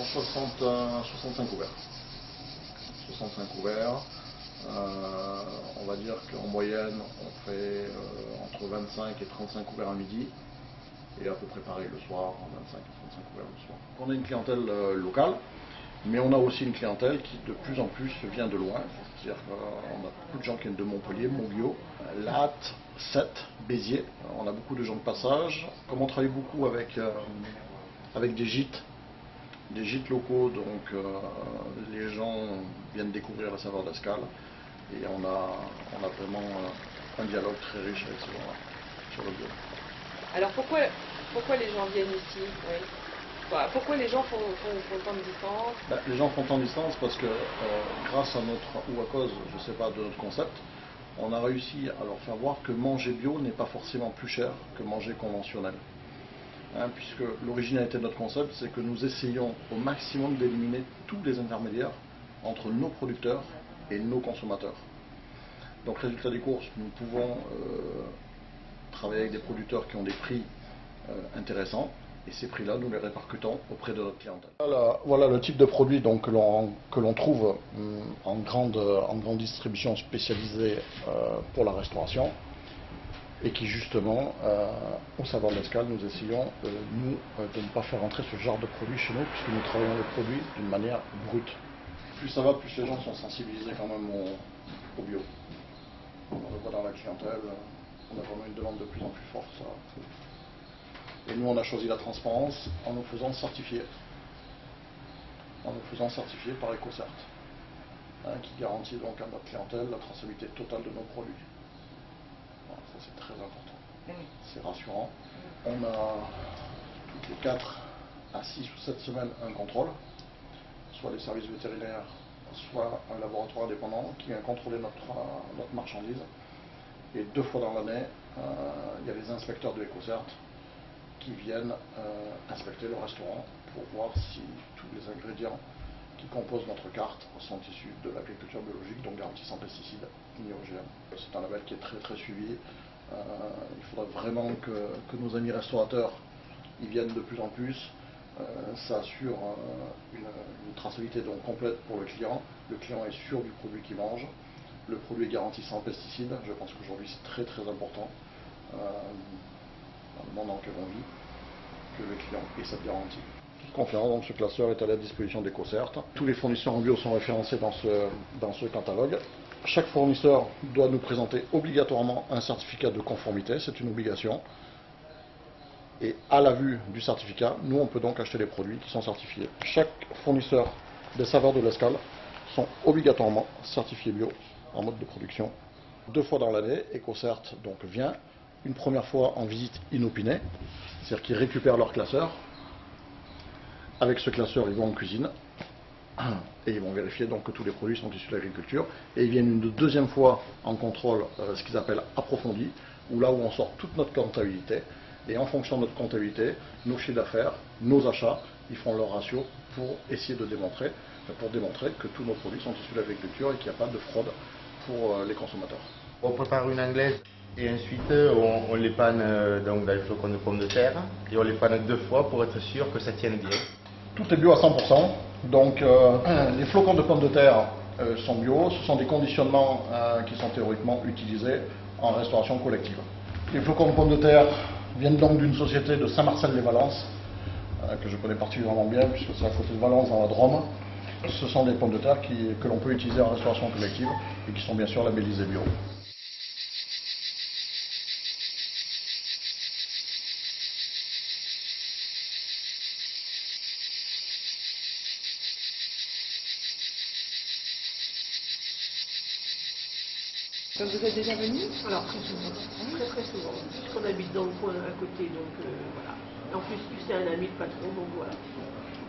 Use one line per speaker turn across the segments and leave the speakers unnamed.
65 couverts. 65 couverts. On va dire qu'en moyenne, on fait entre 25 et 35 couverts à midi. Et à peu près pareil le soir, 25 et 35 couverts le soir. On a une clientèle locale, mais on a aussi une clientèle qui de plus en plus vient de loin. C'est-à-dire qu'on a beaucoup de gens qui viennent de Montpellier, Montguillot, Latte, Sète, Béziers. On a beaucoup de gens de passage. Comme on travaille beaucoup avec des gîtes locaux, donc les gens viennent découvrir la saveur d'Escale. Et on a vraiment un dialogue très riche avec ces gens-là sur le bio.
Alors pourquoi les gens viennent ici, oui. Pourquoi les gens font tant de distance?
Les gens font tant de distance parce que grâce à ou à cause, je ne sais pas, de notre concept, on a réussi à leur faire voir que manger bio n'est pas forcément plus cher que manger conventionnel. Puisque l'originalité de notre concept, c'est que nous essayons au maximum d'éliminer tous les intermédiaires entre nos producteurs et nos consommateurs. Donc résultat des courses, nous pouvons travailler avec des producteurs qui ont des prix intéressants, et ces prix-là, nous les répercutons auprès de notre clientèle. Voilà le type de produit donc, que l'on trouve en grande distribution spécialisée pour la restauration, et qui justement, au Saveurs d'Escale, nous essayons de ne pas faire entrer ce genre de produit chez nous, puisque nous travaillons les produits d'une manière brute. Plus ça va, plus les gens sont sensibilisés quand même au bio. On le voit dans la clientèle, on a vraiment une demande de plus en plus forte. Et nous, on a choisi la transparence en nous faisant certifier. En nous faisant certifier par EcoCert, qui garantit donc à notre clientèle la traçabilité totale de nos produits. Voilà, ça, c'est très important. C'est rassurant. On a toutes les 4 à 6 ou 7 semaines un contrôle, soit les services vétérinaires, soit un laboratoire indépendant qui vient contrôler notre marchandise. Et 2 fois dans l'année, il y a les inspecteurs de EcoCert qui viennent inspecter le restaurant pour voir si tous les ingrédients qui composent notre carte sont issus de l'agriculture biologique, donc garantis sans pesticides ni OGM. C'est un label qui est très très suivi. Il faudra vraiment que nos amis restaurateurs y viennent de plus en plus. Ça assure une traçabilité donc complète pour le client. Le client est sûr du produit qu'il mange. Le produit est garanti sans pesticides. Je pense qu'aujourd'hui c'est très très important dans le monde dans lequel on vit, que le client ait cette garantie. Toute confiance, donc ce classeur est à la disposition d'EcoCert. Tous les fournisseurs en bio sont référencés dans ce catalogue. Chaque fournisseur doit nous présenter obligatoirement un certificat de conformité, c'est une obligation. Et à la vue du certificat, nous on peut donc acheter les produits qui sont certifiés. Chaque fournisseur des saveurs de l'Escale sont obligatoirement certifiés bio en mode de production. 2 fois dans l'année, EcoCert donc vient, une première fois en visite inopinée, c'est-à-dire qu'ils récupèrent leur classeur. Avec ce classeur, ils vont en cuisine et ils vont vérifier donc que tous les produits sont issus de l'agriculture. Et ils viennent une deuxième fois en contrôle, ce qu'ils appellent approfondi, où là où on sort toute notre comptabilité. Et en fonction de notre comptabilité, nos chiffres d'affaires, nos achats, ils font leur ratio pour essayer de démontrer que tous nos produits sont issus de l'agriculture et qu'il n'y a pas de fraude pour les consommateurs.
On prépare une anglaise et ensuite on les panne donc dans les flocons de pommes de terre et on les panne 2 fois pour être sûr que ça tienne bien.
Tout est bio à 100%, donc les flocons de pommes de terre sont bio, ce sont des conditionnements qui sont théoriquement utilisés en restauration collective. Les flocons de pommes de terre viennent donc d'une société de Saint-Marcel-les-Valences, que je connais particulièrement bien puisque c'est à côté de Valence dans la Drôme. Ce sont des pommes de terre que l'on peut utiliser en restauration collective et qui sont bien sûr labellisées bio.
Comme vous êtes déjà venu?
Alors très souvent, très souvent, puisqu'on habite dans le coin à côté, donc voilà. En plus, c'est un ami de patron, donc voilà.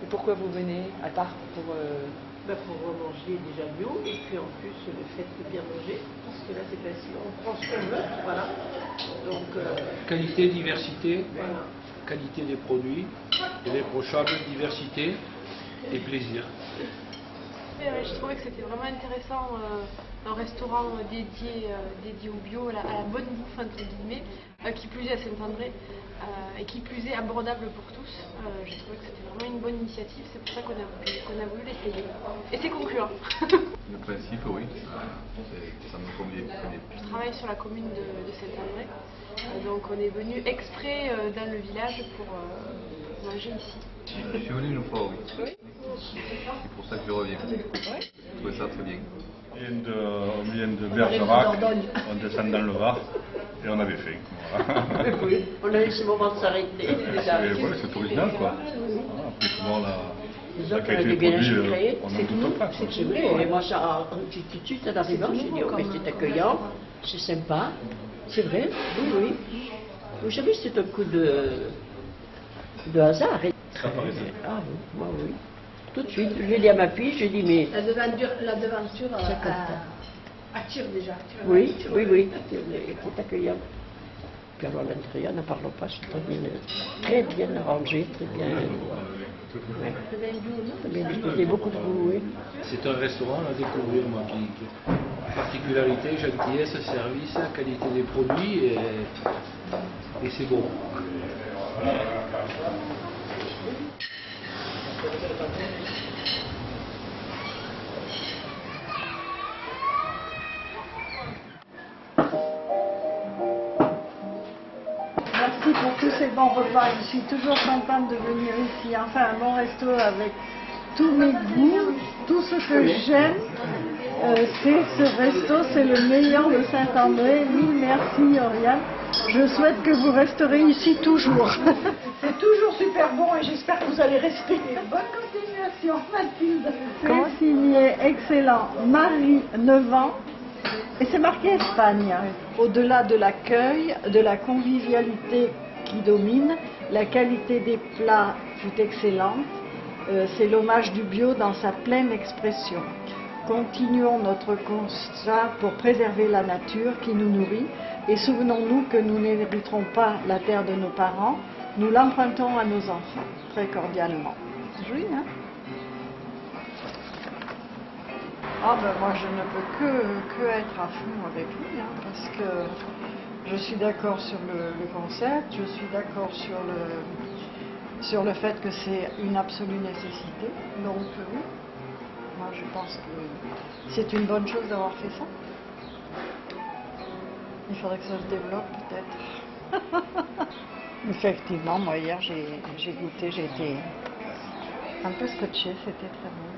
Et pourquoi vous venez, à part pour...
Pour manger déjà bio, et puis en plus le fait de bien manger, parce que là c'est facile, on prend ce qu'on veut, voilà. Donc,
qualité, diversité,
voilà.
Qualité des produits, irréprochable, diversité et plaisir.
Je trouvais que c'était vraiment intéressant un restaurant dédié au bio, à la bonne bouffe entre guillemets, qui plus est à Saint-André, et qui plus est abordable pour tous. J'ai trouvé que c'était vraiment une bonne initiative, c'est pour ça qu'on a voulu l'essayer. Et c'est concluant.
Le principe, oui, ça me convient.
Je travaille sur la commune de Saint-André, donc on est venu exprès dans le village pour manger ici.
Je suis venu une fois, oui. C'est pour ça que je reviens. Je trouvais ça très bien.
On vient de Bergerac, on descend dans le Var et on avait faim. Voilà.
Oui, on a eu ce moment de s'arrêter.
C'est original quoi. Voilà, après souvent
Disons
la
qu'on a
qualité
du
des
bien
produits,
créé,
on
c'est
n'en doute pas. quoi.
C'est vrai, et moi ça, tout de suite en arrivant, j'ai dit, oh, mais c'est accueillant, c'est sympa, c'est vrai, oui, oui. Vous savez, c'est un coup de hasard. Ah oui, moi oui. Tout de suite, je l'ai dit à ma fille, je lui ai dit, mais...
La devanture attire déjà.
Oui, oui, oui, c'est accueillant. Puis alors l'intérieur, n'en parlons pas, c'est très bien arrangé, très bien... Ouais. Très bien disposé, beaucoup de goût, oui.
C'est un restaurant à découvrir, moi, qui particularité, gentillesse, service, qualité des produits, et c'est bon.
Merci pour tous ces bons repas. Je suis toujours contente de venir ici. Enfin, un bon resto avec tous mes goûts, tout ce que j'aime. C'est ce resto, c'est le meilleur de Saint-André. Mille merci, Oriane. Je souhaite que vous resterez ici toujours. C'est toujours super bon et j'espère que vous allez rester. Bonne continuation, Mathilde. Consigné excellent, Marie, 9 ans. Et c'est marqué Espagne. Au-delà de l'accueil, de la convivialité qui domine, la qualité des plats fut excellente. C'est l'hommage du bio dans sa pleine expression. Continuons notre constat pour préserver la nature qui nous nourrit et souvenons-nous que nous n'hériterons pas la terre de nos parents, nous l'empruntons à nos enfants, très cordialement. Joli, hein? Ah ben moi je ne peux que être à fond avec lui, hein, parce que je suis d'accord sur le concept, je suis d'accord sur le fait que c'est une absolue nécessité, donc oui. Moi, je pense que c'est une bonne chose d'avoir fait ça. Il faudrait que ça se développe, peut-être. Effectivement, moi, hier, j'ai goûté, j'ai été un peu scotchée, c'était très bon.